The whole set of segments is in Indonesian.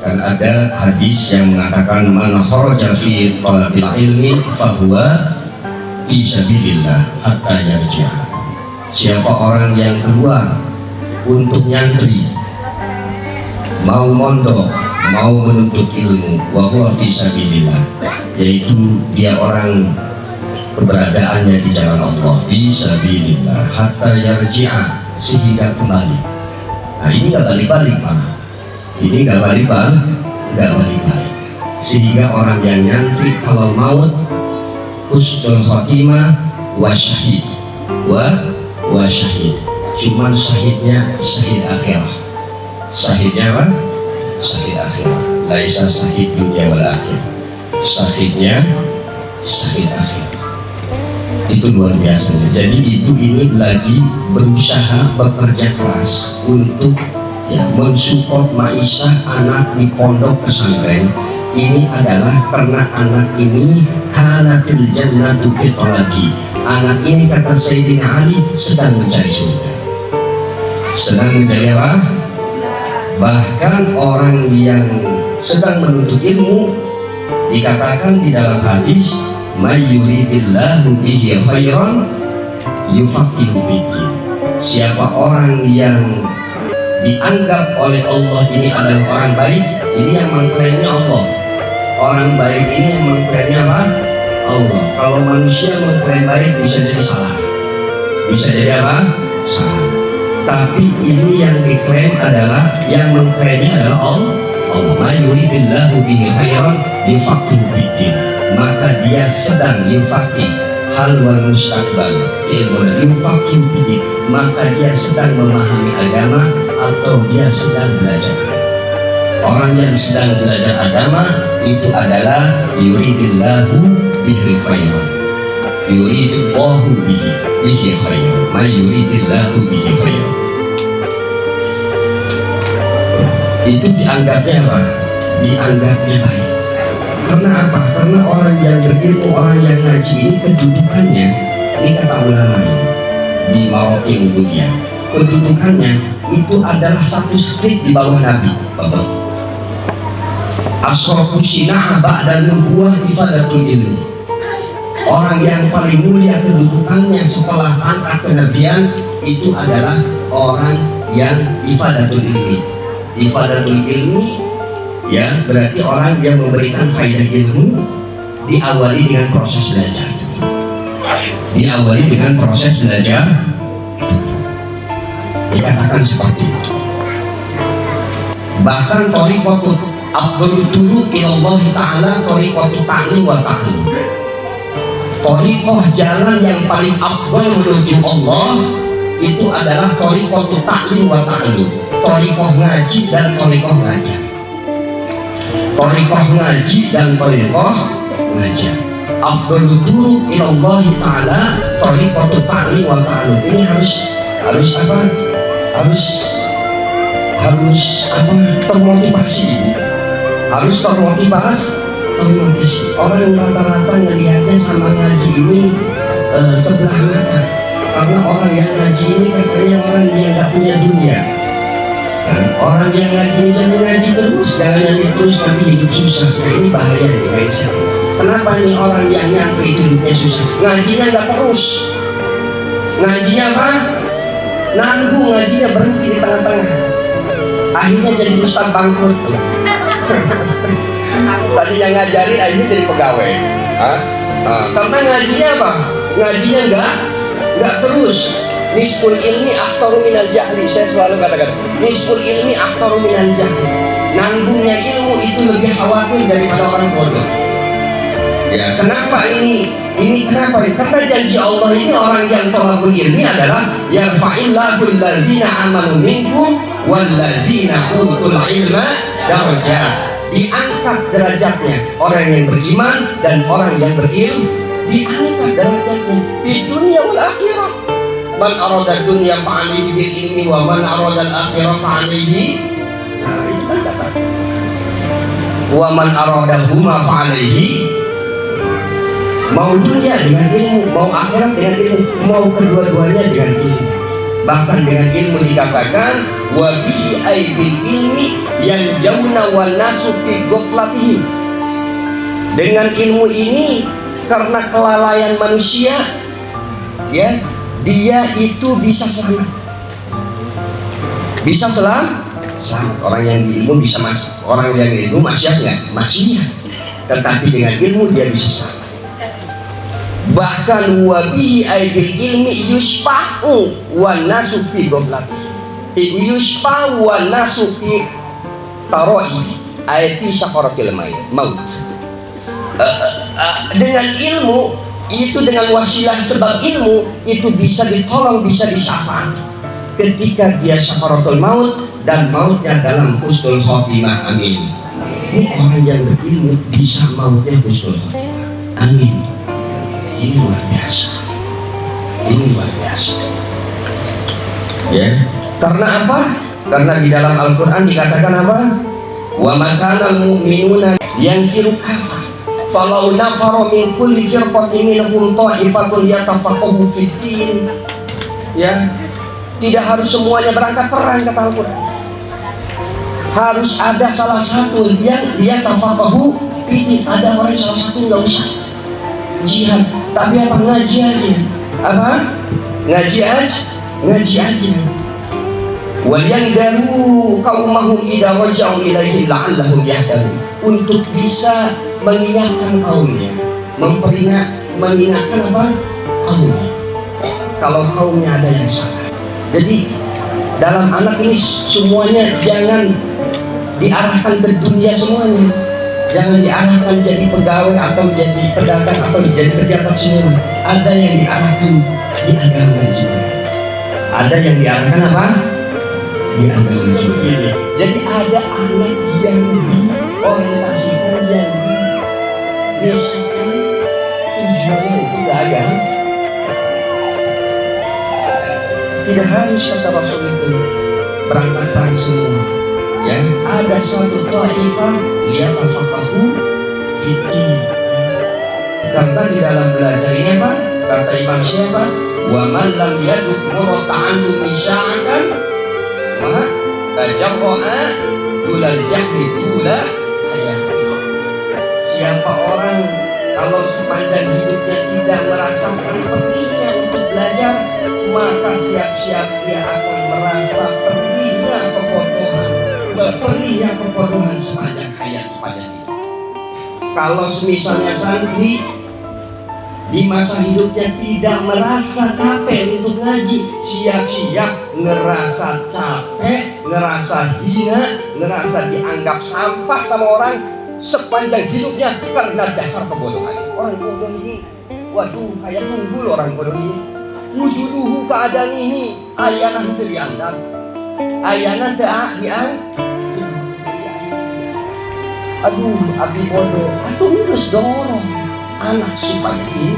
Dan ada hadis yang mengatakan man kharaja fi talabil ilmi fahuwa fi sabilillah hatta yarji'a. Siapa orang yang keluar untuk nyantri, mau mondok, mau menuntut ilmu, wa huwa fi sabilillah, yaitu dia orang keberadaannya di jalan Allah, fi sabilillah hatta yarji'a, sehingga kembali. Nah ini nggak balik-balik Pak, ini nggak balik-balik, sehingga orang yang nyantri kalau maut husnul khotimah wa syahid wa syahid, cuman syahidnya syahid akhirat. Syahidnya apa? Syahid akhirat. Laisa syahid dunia wal akhir, syahidnya syahid akhirat. Itu luar biasa. Jadi ibu ini lagi berusaha bekerja keras untuk mensupport maisha anak di pondok pesantren. Ini adalah karena anak ini kanatil jannatu fi talabi. Anak ini kata Sayyidina Ali sedang mencari surga. Sedang mencari apa? Bahkan orang yang sedang menuntut ilmu dikatakan di dalam hadis may yuridillahu bihi khairan yufaqihu fiddin. Siapa orang yang dianggap oleh Allah ini adalah orang baik, ini yang mengklaimnya Allah. Orang baik ini yang mengklaimnya apa? Allah. Kalau manusia mengklaim baik bisa jadi salah, bisa jadi apa? Salah. Tapi ini yang diklaim adalah, yang mengklaimnya adalah Allah. Ma yuridillahu bihi khairan yufaqihu fiddin. Maka dia sedang yufaqih hal wal mustaqbal ilmu yufaqih fiddin. Maka dia sedang memahami agama atau dia sedang belajar. Orang yang sedang belajar agama itu adalah yuridillahu bihi khairan, yuridillahu bihi khairan, ma yuridillahu bihi khairan. Itu dianggapnya apa? Dianggapnya baik. Karena apa? Karena orang yang berilmu, orang yang ngaji ini kedudukannya, ini kata ulama di Maroki Mulia, kedudukannya itu adalah satu skrip di bawah Nabi. Asrofu sina'ah ba'da nubuwah ifadatul ilmi. Orang yang paling mulia kedudukannya setelah angkat kenabian itu adalah orang yang ifadatul ilmi. Ifadatul ilmi ya berarti orang yang memberikan faedah ilmu, diawali dengan proses belajar. Diawali dengan proses belajar. Dikatakan seperti itu. Bahkan thariqatut Abdul Turu ilallah ta'ala thariqatut ta'lim wa ta'lim. Thariqah jalan yang paling afdal menuju Allah itu adalah thariqatut ta'lim wa ta'lim. Thariqah ngaji dan thariqah ngajar. Thariqah ngaji dan thariqah ngajar. Abdul Turu ilallah ta'ala thariqatut ta'lim wa ta'lim. Ini harus apa? Harus termotivasi. Harus termotivasi. Orang rata-rata ngelihatnya sama ngaji ini sebelah mata. Karena orang yang ngaji ini katanya orang yang nggak punya dunia. Nah, orang yang ngaji misalnya ngaji terus, jangan nanti terus nanti hidup susah. Nah ini bahaya nih mindset. Kenapa ini orang yang nyantri hidupnya susah? Ngajinya nggak terus. Ngajinya apa? Nanggung, ngajinya berhenti di tengah-tengah. Akhirnya jadi ustaz bangkrut. Tadi yang ngajarin akhirnya jadi pegawai. Karena ngajinya apa? Ngajinya enggak terus. Nisful ilmi akhtaru minal jahli. Saya selalu katakan nisful ilmi akhtaru minal jahli. Nanggungnya ilmu itu lebih khawatir daripada orang bodoh. Ya, kenapa ini kenapa? Karena janji Allah ini orang yang thalabul ilmi adalah yarfa'illahu alladzina amanu minkum walladzina utul ilma darajat. Diangkat derajatnya orang yang beriman dan orang yang berilmu, diangkat derajatnya di dunia wal akhirah. Man arada dunya fa'alaihi bil ilmi wa man arada al akhirah fa'alaihi. Nah, itu kan kata. Wa man arada huma fa'alaihi. Mau dunia dengan ilmu, mau akhirat dengan ilmu, mau kedua-duanya dengan ilmu. Bahkan dengan ilmu dikatakan wa bihi ay bil ilmi yang jauna wa nasu fi ghaflatihim. Dengan ilmu ini, karena kelalaian manusia, ya, dia itu bisa selamat. Bisa selamat. Orang yang ilmu bisa masuk. Orang yang ilmu maksiat nggak? Maksiat. Tetapi dengan ilmu dia bisa selamat. Bahkan wabihi aidil ilmi yuspahu wa nasu fi ghaflatih. Yuspahu wa nasu fi taraibi ayati sakaratil maut. Dengan ilmu itu, dengan wasilah sebab ilmu itu bisa ditolong, bisa disyafaati ketika dia sakaratul maut dan mautnya dalam husnul khotimah. Amin. Ini orang yang berilmu bisa mautnya husnul khotimah. Amin. Ini luar biasa. Ini luar biasa. Ya. Karena apa? Karena di dalam Al-Quran dikatakan apa? Wa makanal mu'minuna yanfiru kafa falau nafara min kulli firqatin minhum ta'ifatun yatafaqahu fid din. Ya. Tidak harus semuanya berangkat perang, kata Al-Quran. Harus ada salah satu yang dia tafaqahu fid din. Ada orang salah satu nggak usah jihad, tapi apa? Ngaji aja. Apa? Ngaji aja. Ngaji aja. Wal yandaru qaumahum idza raja'u ilaihim la'allahum yahtadun. Untuk bisa mengingatkan kaumnya, mengingatkan apa? Kaumnya. Kalau kaumnya ada yang salah. Jadi dalam anak ini semuanya jangan diarahkan ke dunia semuanya. Jangan diarahkan jadi pegawai atau jadi pedagang atau jadi pejabat semua. Ada yang diarahkan di agama juga. Ada yang diarahkan apa? Di agama juga. Jadi ada anak yang diorientasikan, yang dimisalkan tujuannya untuk agama. Tidak harus, kata Rasul itu, berangkat perang semua. Ya, ada suatu ta'ifah liyatafaqahu fiddin. Karena di dalam belajar ini apa? Kata Imam siapa? Wa man lam yaduk murata'andu misya'atan wa tajarra'a dulal jahli dula hayati. Siapa orang kalau sepanjang hidupnya tidak merasakan perihnya untuk belajar, maka siap-siap dia akan merasa perihnya kebodohan. Perihnya kebodohan sepanjang hayat, sepanjang hidup. Kalau misalnya santri di masa hidupnya tidak merasa capek untuk ngaji, siap-siap ngerasa capek, ngerasa hina, ngerasa dianggap sampah sama orang sepanjang hidupnya karena dasar kebodohan. Orang bodoh ini, waduh, kayak tunggul orang bodoh ini. Wujuduhu keadanihi ayanan itu dianggap, ayanan tak dianggap. Aduh, abdi bodoh, atuh nges dorong anak supaya ini,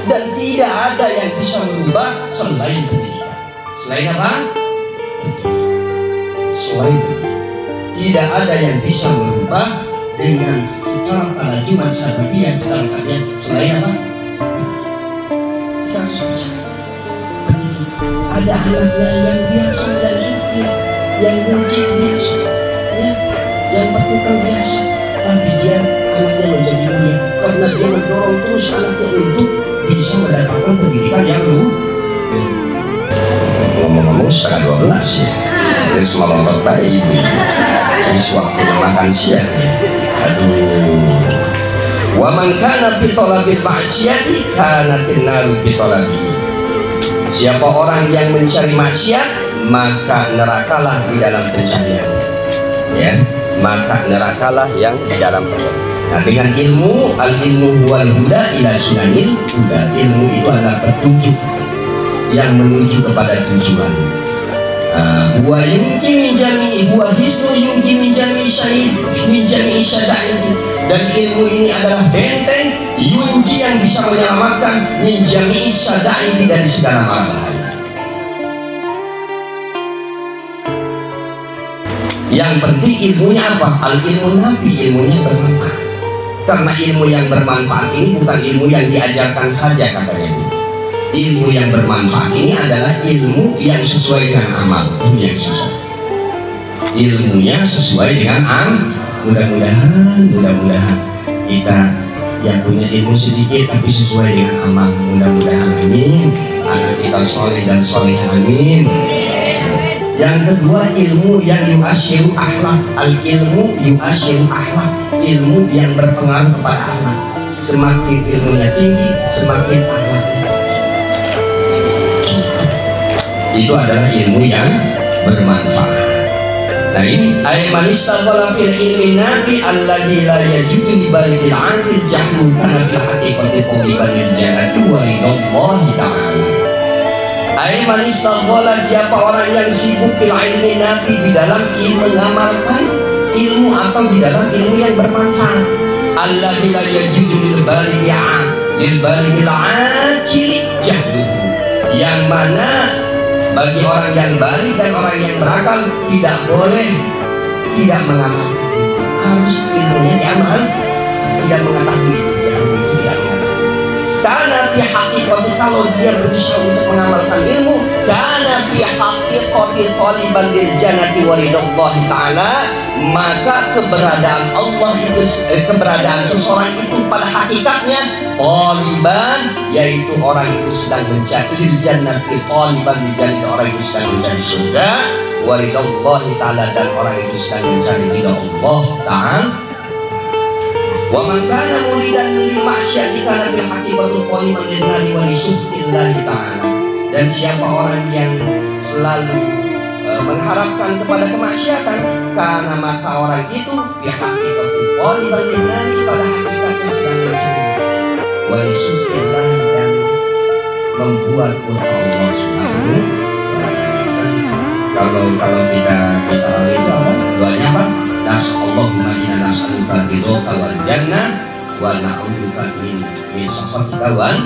dan tidak ada yang bisa merubah selain pendidikan. Selain apa? Selain pendidikan. Tidak ada yang bisa merubah dengan secara tanajuman syariah segala saja selain apa? Kita harus percaya pendidikan. Ada anaknya yang biasa dan suki, yang ngaji biasa, ya, yang bertukang biasa, tapi dia anaknya menjadi mulia karena dia mendorong terus anaknya untuk bisa mendapatkan pendidikan yang luhur. Ya. Ngomong-ngomong setengah 12 ya, ini semua nonton Pak Ibu. Ini waktunya makan siang. Aduh. Wa man kana fi talabil ma'siyati kanatin naru fi talabi. Siapa orang yang mencari maksiat, maka nerakalah di dalam pencarian. Ya, maka nerakalah yang di dalam pencarian. Nah, dengan ilmu, al-ilmu wal huda ila sunanil huda. Ilmu itu adalah petunjuk yang menuju kepada tujuan. Huwa yumki min jami, huwa hisnu yumki min jami syahid min jami syada'id. Dan ilmu ini adalah benteng yumki yang bisa menyelamatkan min jami syada'id dari segala mara bahaya. Yang penting ilmunya apa? Al-ilmu nafi, ilmunya bermanfaat. Karena ilmu yang bermanfaat ini bukan ilmu yang diajarkan saja, katanya. Ilmu yang bermanfaat ini adalah ilmu yang sesuai dengan amal. Ini yang susah. Ilmunya sesuai dengan mudah-mudahan kita yang punya ilmu sedikit tapi sesuai dengan amal, mudah-mudahan, amin. Anak kita soleh dan soleh, amin. Yang kedua, ilmu yang yu'asyiru akhlak. Al ilmu yu'asyiru akhlak, ilmu yang berpengaruh kepada akhlak. Semakin ilmunya tinggi, semakin akhlaknya itu adalah ilmu yang bermanfaat. Nah ini ayman istaghala fil ilmi nafi alladhi la yajudu li baligil aqil jahlu kana fil haqiqati qaliban lil jannati wa ridallahi ta'ala. Ayman istaghala, siapa orang yang sibuk fil ilmi nafi, di dalam ilmu mengamalkan ilmu atau di dalam ilmu yang bermanfaat. Alladhi la yajudu lil baligil aqil jahlu, yang mana bagi orang yang balik dan orang yang berakal tidak boleh tidak mengamalkan itu. Harus ilmunya diamal, tidak mengetahui itu, tidak mengetahui. Karena pihak hakikati, kalau dia berusaha untuk mengamalkan ilmu, karena pihak hakikati taliban lil jannati wa ridallahi ta'ala, maka keberadaan Allah itu, keberadaan seseorang itu pada hakikatnya taliban, yaitu orang itu sedang mencari jannati, taliban di jannati, orang itu sedang mencari surga, wa ridallahi ta'ala, dan orang itu sedang mencari ridha Allah ta'ala. Wa man kana muridan lil maksiati kana bil haqiqatul qaliman lin nari wa li suhtillahi ta'ala. Dan siapa orang yang selalu mengharapkan kepada kemaksiatan, karena maka orang itu bi haqiqatul qaliman lin nari, pada hakikatnya sedang mencari wa li suhtillahi, dan membuat murka Allah Subhanahu wa ta'ala. Kalau kita itu apa? Doanya apa? Allahumma inna nas'aluka ridhoka wal jannah wa na'udzubika min sakhatika wal